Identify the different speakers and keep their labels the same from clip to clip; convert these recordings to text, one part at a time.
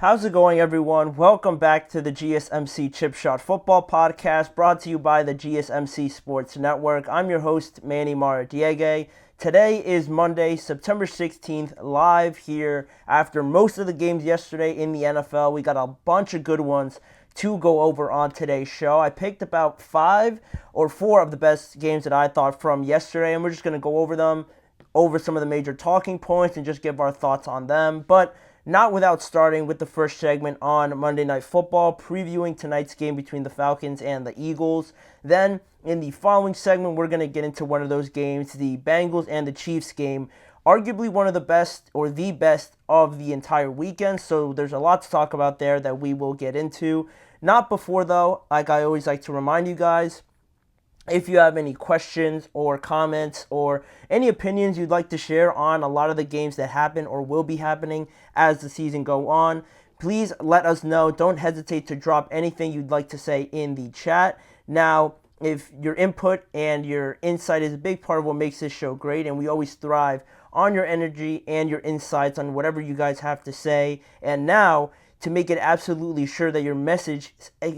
Speaker 1: How's it going, everyone? Welcome back to the GSMC Chip Shot Football Podcast, brought to you by the GSMC Sports Network. I'm your host, Manny Maradiege. Today is Monday, September 16th, live here after most of the games yesterday in the NFL. We got a bunch of good ones to go over on today's show. I picked about 5 or 4 of the best games that I thought from yesterday, and we're just going to go over them, over some of the major talking points, and just give our thoughts on them. But not without starting with the first segment on Monday Night Football, previewing tonight's game between the Falcons and the Eagles. Then, in the following segment, we're going to get into one of those games, the Bengals and the Chiefs game, arguably one of the best or the best of the entire weekend. So there's a lot to talk about there that we will get into. Not before, though, like I always like to remind you guys, if you have any questions or comments or any opinions you'd like to share on a lot of the games that happen or will be happening as the season go on, please let us know. Don't hesitate to drop anything you'd like to say in the chat. Now, if your input and your insight is a big part of what makes this show great, and we always thrive on your energy and your insights on whatever you guys have to say. And now, to make it absolutely sure that your message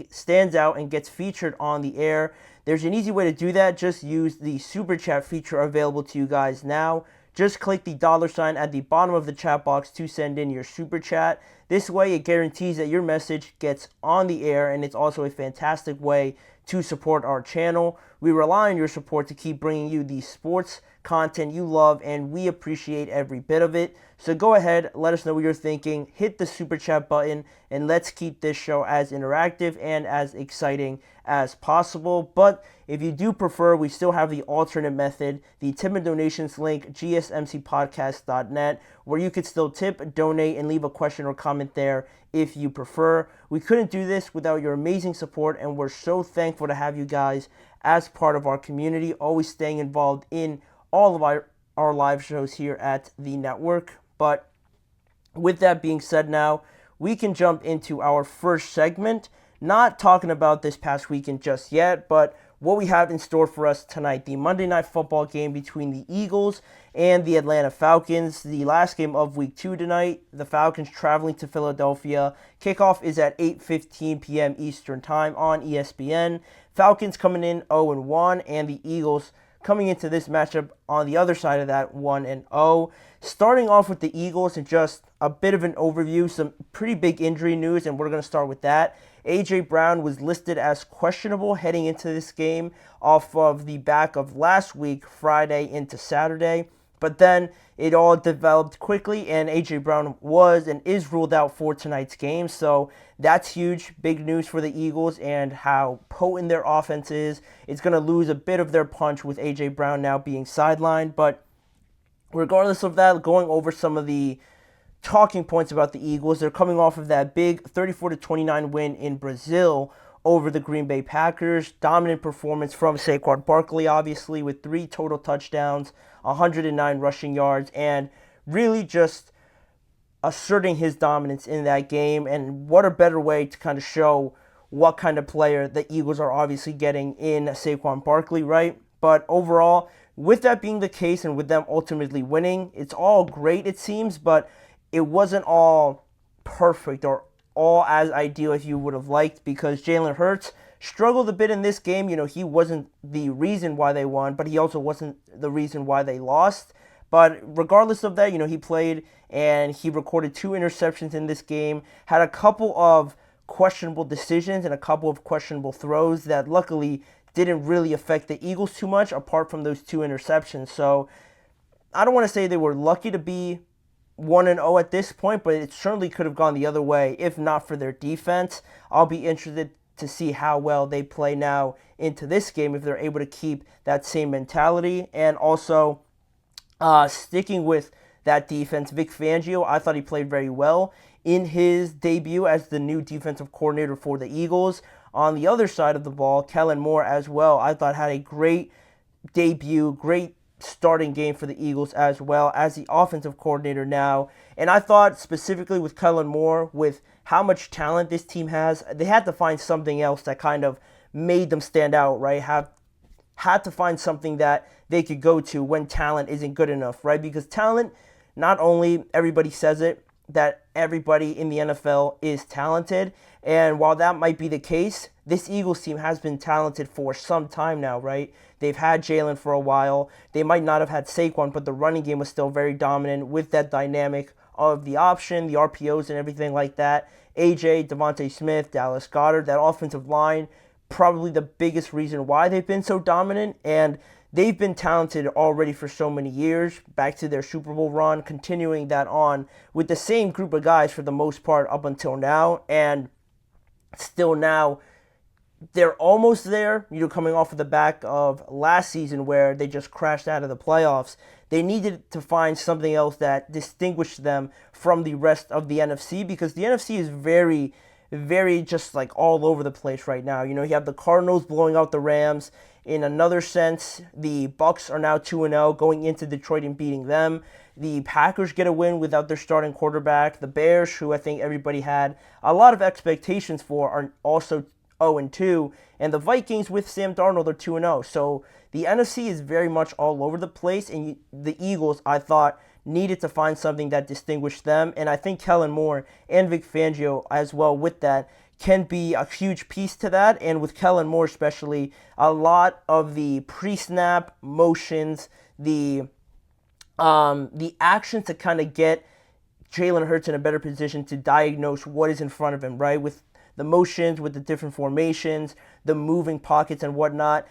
Speaker 1: stands out and gets featured on the air, there's an easy way to do that. Just use the Super Chat feature available to you guys now. Just click the $sign at the bottom of the chat box to send in your Super Chat. This way, it guarantees that your message gets on the air, and it's also a fantastic way to support our channel. We rely on your support to keep bringing you the sports content you love, and we appreciate every bit of it. So go ahead, let us know what you're thinking, hit the Super Chat button, and let's keep this show as interactive and as exciting as possible. But if you do prefer, we still have the alternate method, the tip and donations link, GSMCPodcast.net, where you could still tip, donate, and leave a question or comment there if you prefer. We couldn't do this without your amazing support, and we're so thankful to have you guys as part of our community, always staying involved in all of our live shows here at the network. But with that being said, now we can jump into our first segment, not talking about this past weekend just yet, but what we have in store for us tonight, the Monday Night Football game between the Eagles and the Atlanta Falcons, the last game of Week 2 tonight. The Falcons traveling to Philadelphia. Kickoff is at 8:15 p.m. Eastern Time on ESPN. Falcons coming in 0-1, and the Eagles coming into this matchup on the other side of that 1-0. Starting off with the Eagles and just a bit of an overview, some pretty big injury news, and we're going to start with that. A.J. Brown was listed as questionable heading into this game off of the back of last week, Friday into Saturday. But then it all developed quickly, and A.J. Brown was and is ruled out for tonight's game. So that's huge, big news for the Eagles and how potent their offense is. It's going to lose a bit of their punch with A.J. Brown now being sidelined. But regardless of that, going over some of the talking points about the Eagles, they're coming off of that big 34-29 win in Brazil over the Green Bay Packers. Dominant performance from Saquon Barkley, obviously, with 3 total touchdowns, 109 rushing yards, and really just asserting his dominance in that game. And what a better way to kind of show what kind of player the Eagles are obviously getting in Saquon Barkley, right? But overall, with that being the case and with them ultimately winning, it's all great, it seems, but it wasn't all perfect or all as ideal as you would have liked, because Jalen Hurts struggled a bit in this game. You know, he wasn't the reason why they won, but he also wasn't the reason why they lost. But regardless of that, you know, he played and he recorded 2 interceptions in this game, had a couple of questionable decisions and a couple of questionable throws that luckily didn't really affect the Eagles too much apart from those 2 interceptions. So I don't want to say they were lucky to be 1-0 at this point, but it certainly could have gone the other way if not for their defense. I'll be interested to see how well they play now into this game, if they're able to keep that same mentality. And also, sticking with that defense, Vic Fangio, I thought he played very well in his debut as the new defensive coordinator for the Eagles. On the other side of the ball, Kellen Moore as well, I thought had a great debut, great starting game for the Eagles as well as the offensive coordinator now. And I thought specifically with Kellen Moore, with how much talent this team has, they had to find something else that kind of made them stand out, right? Had to find something that they could go to when talent isn't good enough, right? Because talent, not only everybody says it, that everybody in the NFL is talented. And while that might be the case, this Eagles team has been talented for some time now, right? They've had Jalen for a while. They might not have had Saquon, but the running game was still very dominant with that dynamic of the option, the RPOs, and everything like that. AJ, Devontae Smith, Dallas Goedert, that offensive line, probably the biggest reason why they've been so dominant. And they've been talented already for so many years, back to their Super Bowl run, continuing that on with the same group of guys for the most part up until now. And still now, they're almost there, coming off of the back of last season where they just crashed out of the playoffs. They needed to find something else that distinguished them from the rest of the NFC, because the NFC is very, very just like all over the place right now. You have the Cardinals blowing out the Rams. In another sense, the Bucs are now 2-0 going into Detroit and beating them. The Packers get a win without their starting quarterback. The Bears, who I think everybody had a lot of expectations for, are also 0-2, and the Vikings with Sam Darnold are 2-0. So the NFC is very much all over the place, and the Eagles, I thought, needed to find something that distinguished them, and I think Kellen Moore and Vic Fangio as well with that can be a huge piece to that. And with Kellen Moore especially, a lot of the pre-snap motions, the action to kind of get Jalen Hurts in a better position to diagnose what is in front of him, right? With the motions, with the different formations, the moving pockets and whatnot.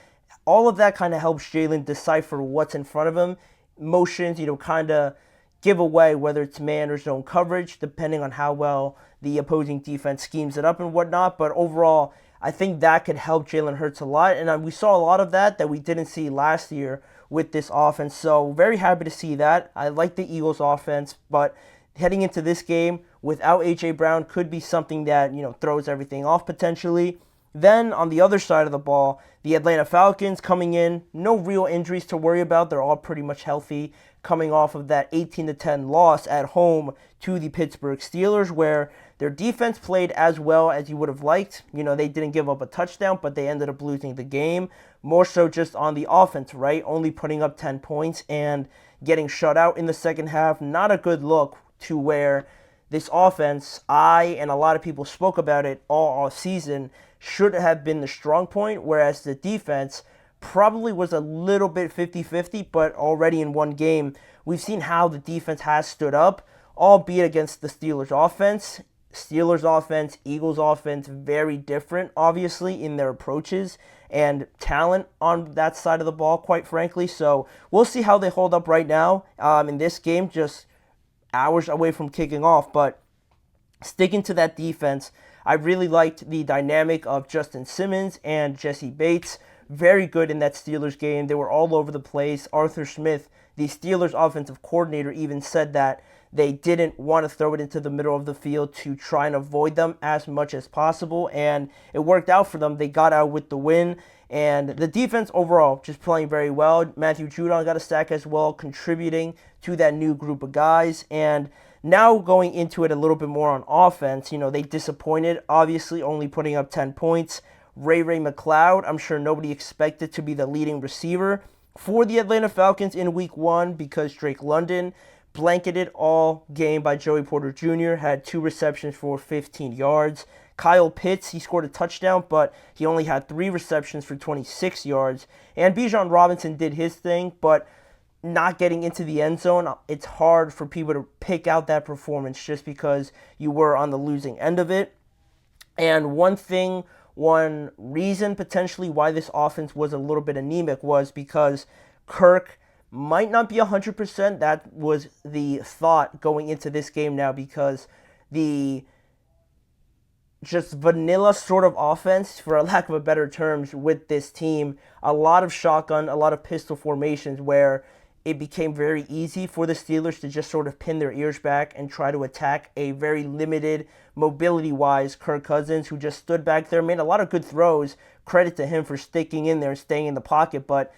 Speaker 1: All of that kind of helps Jalen decipher what's in front of him. Motions, kind of give away whether it's man or zone coverage, depending on how well the opposing defense schemes it up and whatnot. But overall, I think that could help Jalen Hurts a lot. And we saw a lot of that we didn't see last year with this offense. So very happy to see that. I like the Eagles offense, but heading into this game without A.J. Brown could be something that, throws everything off potentially. Then on the other side of the ball, the Atlanta Falcons coming in, no real injuries to worry about. They're all pretty much healthy, coming off of that 18-10 loss at home to the Pittsburgh Steelers, where their defense played as well as you would have liked. They didn't give up a touchdown, but they ended up losing the game. More so just on the offense, right? Only putting up 10 points and getting shut out in the second half. Not a good look to where this offense, and a lot of people spoke about it all off season, should have been the strong point, whereas the defense probably was a little bit 50-50, but already in one game, we've seen how the defense has stood up, albeit against the Steelers offense. Steelers offense, Eagles offense, very different, obviously, in their approaches and talent on that side of the ball, quite frankly. So we'll see how they hold up right now in this game, just hours away from kicking off. But sticking to that defense, I really liked the dynamic of Justin Simmons and Jesse Bates. Very good in that Steelers game. They were all over the place. Arthur Smith, the Steelers offensive coordinator, even said that they didn't want to throw it into the middle of the field to try and avoid them as much as possible, and it worked out for them. They got out with the win, and the defense overall just playing very well. Matthew Judon got a sack as well, contributing to that new group of guys. And now going into it a little bit more on offense, they disappointed, obviously only putting up 10 points. Ray McCloud, I'm sure nobody expected to be the leading receiver for the Atlanta Falcons in week 1, because Drake London blanketed all game by Joey Porter Jr., had 2 receptions for 15 yards. Kyle Pitts, he scored a touchdown, but he only had 3 receptions for 26 yards. And Bijan Robinson did his thing, but not getting into the end zone, it's hard for people to pick out that performance just because you were on the losing end of it. And one reason potentially why this offense was a little bit anemic was because Kirk might not be 100%. That was the thought going into this game now, because the just vanilla sort of offense, for a lack of a better terms, with this team, a lot of shotgun, a lot of pistol formations where it became very easy for the Steelers to just sort of pin their ears back and try to attack a very limited mobility-wise Kirk Cousins, who just stood back there, made a lot of good throws. Credit to him for sticking in there and staying in the pocket, but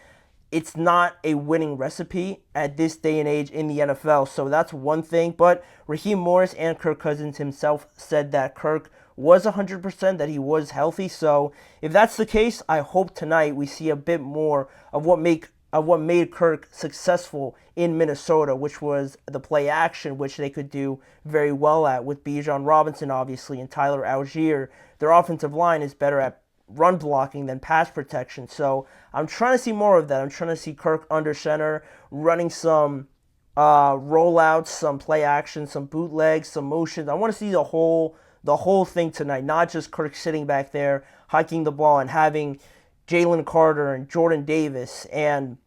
Speaker 1: it's not a winning recipe at this day and age in the NFL. So that's one thing. But Raheem Morris and Kirk Cousins himself said that Kirk was 100%, that he was healthy. So if that's the case, I hope tonight we see a bit more of what make what made Kirk successful in Minnesota, which was the play action, which they could do very well at with Bijan Robinson, obviously, and Tyler Algier. Their offensive line is better at run blocking than pass protection. So I'm trying to see more of that. I'm trying to see Kirk under center, running some rollouts, some play action, some bootlegs, some motions. I want to see the whole thing tonight, not just Kirk sitting back there hiking the ball and having Jalen Carter and Jordan Davis and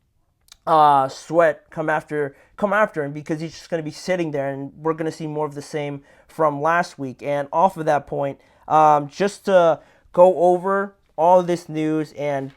Speaker 1: Sweat come after him, because he's just going to be sitting there, and we're going to see more of the same from last week. And off of that point, just to go over all of this news, and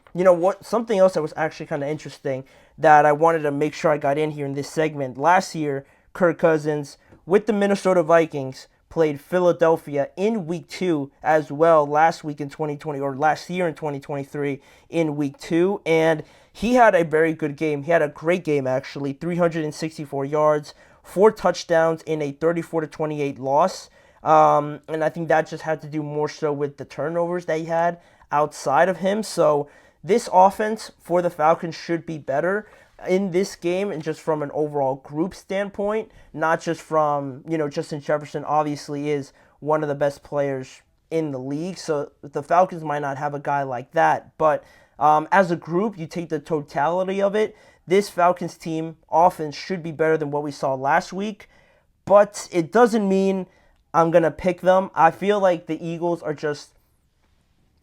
Speaker 1: something else that was actually kind of interesting that I wanted to make sure I got in here in this segment. Last year, Kirk Cousins with the Minnesota Vikings played Philadelphia in week 2 as well last week in 2020, or last year in 2023 in week 2, and he had a very good game. He had a great game, actually. 364 yards, 4 touchdowns in a 34-28 loss. And I think that just had to do more so with the turnovers that he had outside of him. So this offense for the Falcons should be better in this game, and just from an overall group standpoint, not just from, Justin Jefferson obviously is one of the best players in the league. So the Falcons might not have a guy like that, but as a group, you take the totality of it, this Falcons team offense should be better than what we saw last week, but it doesn't mean I'm going to pick them. I feel like the Eagles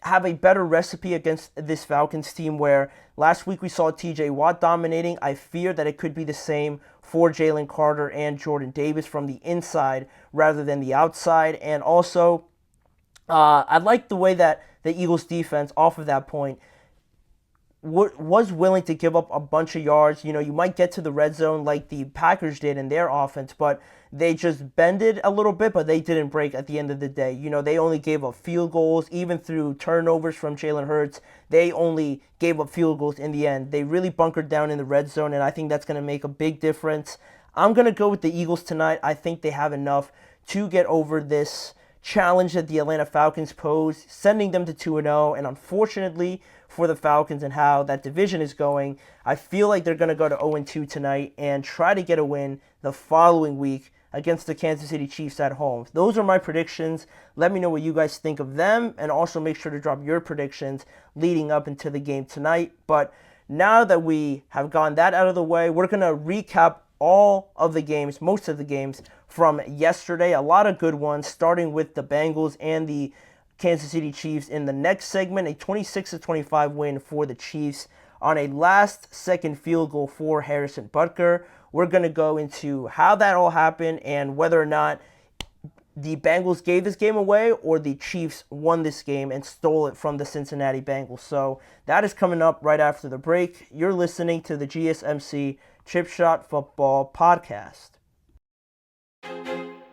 Speaker 1: have a better recipe against this Falcons team, where last week we saw TJ Watt dominating. I fear that it could be the same for Jalen Carter and Jordan Davis from the inside rather than the outside. And also, I like the way that the Eagles defense, off of that point, was willing to give up a bunch of yards. You might get to the red zone like the Packers did in their offense, but they just bended a little bit, but they didn't break at the end of the day. They only gave up field goals, even through turnovers from Jalen Hurts. They only gave up field goals in the end. They really bunkered down in the red zone, and I think that's going to make a big difference. I'm going to go with the Eagles tonight. I think they have enough to get over this challenge that the Atlanta Falcons pose, sending them to 2-0, and unfortunately for the Falcons and how that division is going, I feel like they're going to go to 0-2 tonight and try to get a win the following week against the Kansas City Chiefs at home. Those are my predictions. Let me know what you guys think of them, and also make sure to drop your predictions leading up into the game tonight. But now that we have gotten that out of the way, we're going to recap all of the games, most of the games from yesterday. A lot of good ones, starting with the Bengals and the Kansas City Chiefs in the next segment. A 26-25 win for the Chiefs on a last-second field goal for Harrison Butker. We're going to go into how that all happened and whether or not the Bengals gave this game away or the Chiefs won this game and stole it from the Cincinnati Bengals. So that is coming up right after the break. You're listening to the GSMC Chip Shot Football Podcast.